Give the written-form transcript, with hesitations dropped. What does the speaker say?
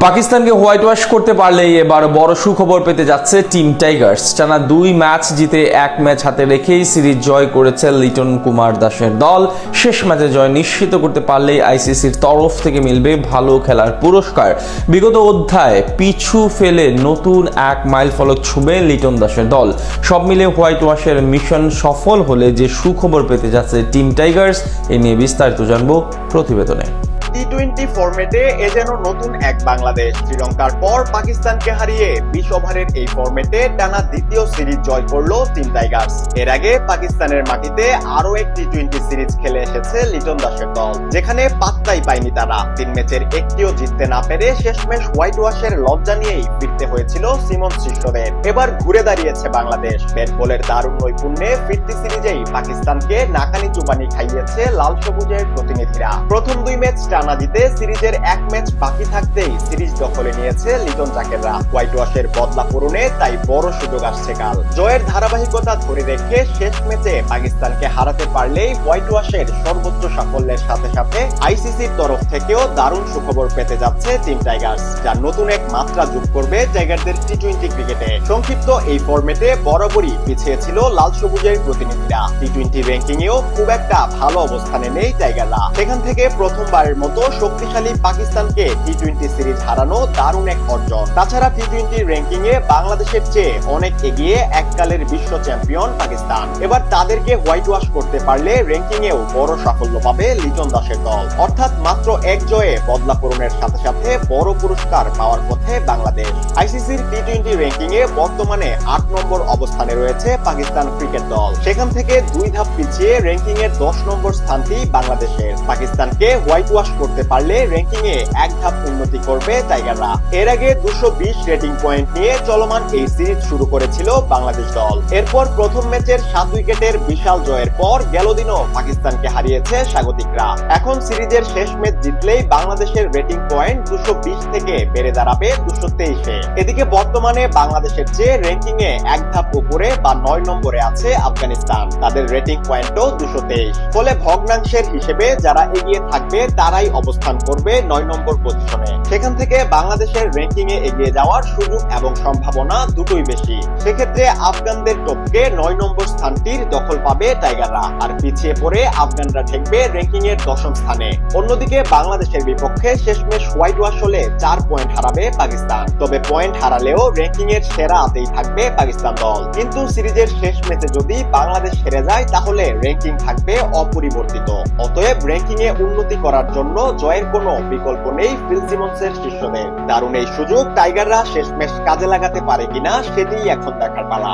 পাকিস্তানকে white wash করতে পারলেই এবার বড় সুখবর পেতে যাচ্ছে টিম টাইগার্স। টানা 2 ম্যাচ জিতে 1 ম্যাচ হাতে রেখেই সিরিজ জয় করেছে লিটন কুমার দাসের দল। শেষ ম্যাচে জয় নিশ্চিত করতে পারলেই আইসিসির তরফ থেকে মিলবে ভালো খেলার পুরস্কার। বিগত অধ্যায়ে পিছু ফেলে নতুন এক মাইল ফলক ছুঁবে লিটন দাসের দল। সব মিলে হোয়াইট ওয়াশের মিশন সফল হলে যে সুখবর পেতে যাচ্ছে টিম টাইগার্স, এ নিয়ে বিস্তারিত জানবো প্রতিবেদনে। টি-20 ফরম্যাটে এ যেন নতুন এক বাংলাদেশ। শ্রীলঙ্কার পর পাকিস্তানকে হারিয়ে 20 ওভারের এই ফরম্যাটে টানা দ্বিতীয় সিরিজ জয় করলো টিম টাইগার্স। এর আগে পাকিস্তানের মাটিতে আরো এক টি-20 সিরিজ খেলে এসেছে লিটন দাসের দল, যেখানে পাত্তাই পায়নি তারা। 3 ম্যাচের একটিও জিততে না পেরে শেষমেশ হোয়াইট ওয়াশের লজ্জা নিয়েই ফিরতে হয়েছিল সিমন শিষ্যদের। এবার ঘুরে দাঁড়িয়েছে বাংলাদেশ। ব্যাট বলের দারুণ নৈপুণ্যে ফিরতি সিরিজেই পাকিস্তানকে নাকানি চুবানি খাইয়েছে লাল সবুজের প্রতিনিধিরা। প্রথম 2 ম্যাচ টানা জিতে সিরিজের 1 ম্যাচ বাকি থাকতেই সিরিজ দখলে নিয়েছে লিটন জাকেররা। হোয়াইট ওয়াশের বদলা পূরণে তাই বড় সুযোগ আসছে কাল। জয়ের ধারাবাহিকতা ধরে রেখে শেষ ম্যাচে পাকিস্তানকে হারাতে পারলেই হোয়াইট ওয়াশের সর্বোচ্চ সাফল্যের সাথে সাথে আইসিসির তরফ থেকেও দারুণ সুখবর পেতে যাচ্ছে টিম টাইগার্স, যা নতুন এক মাত্রা যোগ করবে টাইগারদের টি-20 ক্রিকেটে। সংক্ষিপ্ত এই ফরম্যাটে বরাবরই পিছিয়ে ছিল লাল সবুজের প্রতিনিধিরা। টি-20 র্যাঙ্কিংয়েও খুব একটা ভালো অবস্থানে নেই টাইগাররা। সেখান থেকে প্রথমবারের মতো শক্তিশালী পাকিস্তানকে টি-20 সিরিজ হারানো দারুণ এক অর্জন। তাছাড়া টি-20 র্যাঙ্কিং এ বাংলাদেশের চেয়ে অনেক এগিয়ে এককালের বিশ্ব চ্যাম্পিয়ন পাকিস্তান। এবার তাদেরকে হোয়াইট ওয়াশ করতে পারলে র্যাঙ্কিং এও বড় সাফল্য পাবে লিটন দাসের দল। অর্থাৎ মাত্র এক জয়ে বদলা পূরণের সাথে সাথে বড় পুরস্কার পাওয়ার পথে বাংলাদেশ। আইসিসির টি-20 র্যাঙ্কিং এ বর্তমানে 8 নম্বর অবস্থানে রয়েছে পাকিস্তান ক্রিকেট দল। সেখান থেকে 2 ধাপ পিছিয়ে র্যাঙ্কিং এর 10 নম্বর স্থানটি বাংলাদেশের। পাকিস্তানকে হোয়াইট ওয়াশ করতে পারলে র্যাঙ্কিং এ 1 ধাপ উন্নতি করবে টাইগাররা। এর আগে 220 রেটিং পয়েন্ট নিয়ে চলমান এই সিরিজ শুরু করেছিল বাংলাদেশ দল। এরপর প্রথম ম্যাচের 7 উইকেটের বিশাল জয়ের পর গেল দিনও পাকিস্তানকে হারিয়েছে স্বাগতিকরা। এখন সিরিজের শেষ ম্যাচ জিতলেই বাংলাদেশের রেটিং পয়েন্ট 220 থেকে বেড়ে দাঁড়াবে 223-এ। এদিকে বর্তমানে বাংলাদেশের চেয়ে র্যাঙ্কিং এ 1 ধাপ উপরে বা 9 নম্বরে আছে আফগানিস্তান। তাদের রেটিং পয়েন্টও 223। ফলে ভগ্নাংশের হিসেবে যারা এগিয়ে থাকবে তারাই অবস্থান করবে 9 নম্বর পজিশনে। সেখান থেকে বাংলাদেশের র্যাঙ্কিং এ এগিয়ে যাওয়ার সুযোগ এবং সম্ভাবনা দুটোই বেশি। সেক্ষেত্রে আফগানদের টপকে 9 নম্বর স্থানটির দখল পাবে টাইগাররা, আর পিছিয়ে পড়ে আফগানরা ঠেকবে র্যাঙ্কিং এর 10ম স্থানে। অন্যদিকে বাংলাদেশের বিপক্ষে শেষমেশ হোয়াইট ওয়াশ হলে 4 পয়েন্ট হারাবে পাকিস্তান। তবে পয়েন্ট হারালেও র্যাঙ্কিং এর সেরা হাতেই থাকবে পাকিস্তান দল। কিন্তু সিরিজের শেষ ম্যাচে যদি বাংলাদেশ হেরে যায় তাহলে র্যাঙ্কিং থাকবে অপরিবর্তিত। অতএব র্যাঙ্কিং এ উন্নতি করার জন্য জয়ের কোনো বিকল্প নেই ফিল সিমন্সের শিষ্যদের। দারুণ এই সুযোগ টাইগাররা শেষমেশ কাজে লাগাতে পারে কিনা সেটিই এখন দেখার পালা।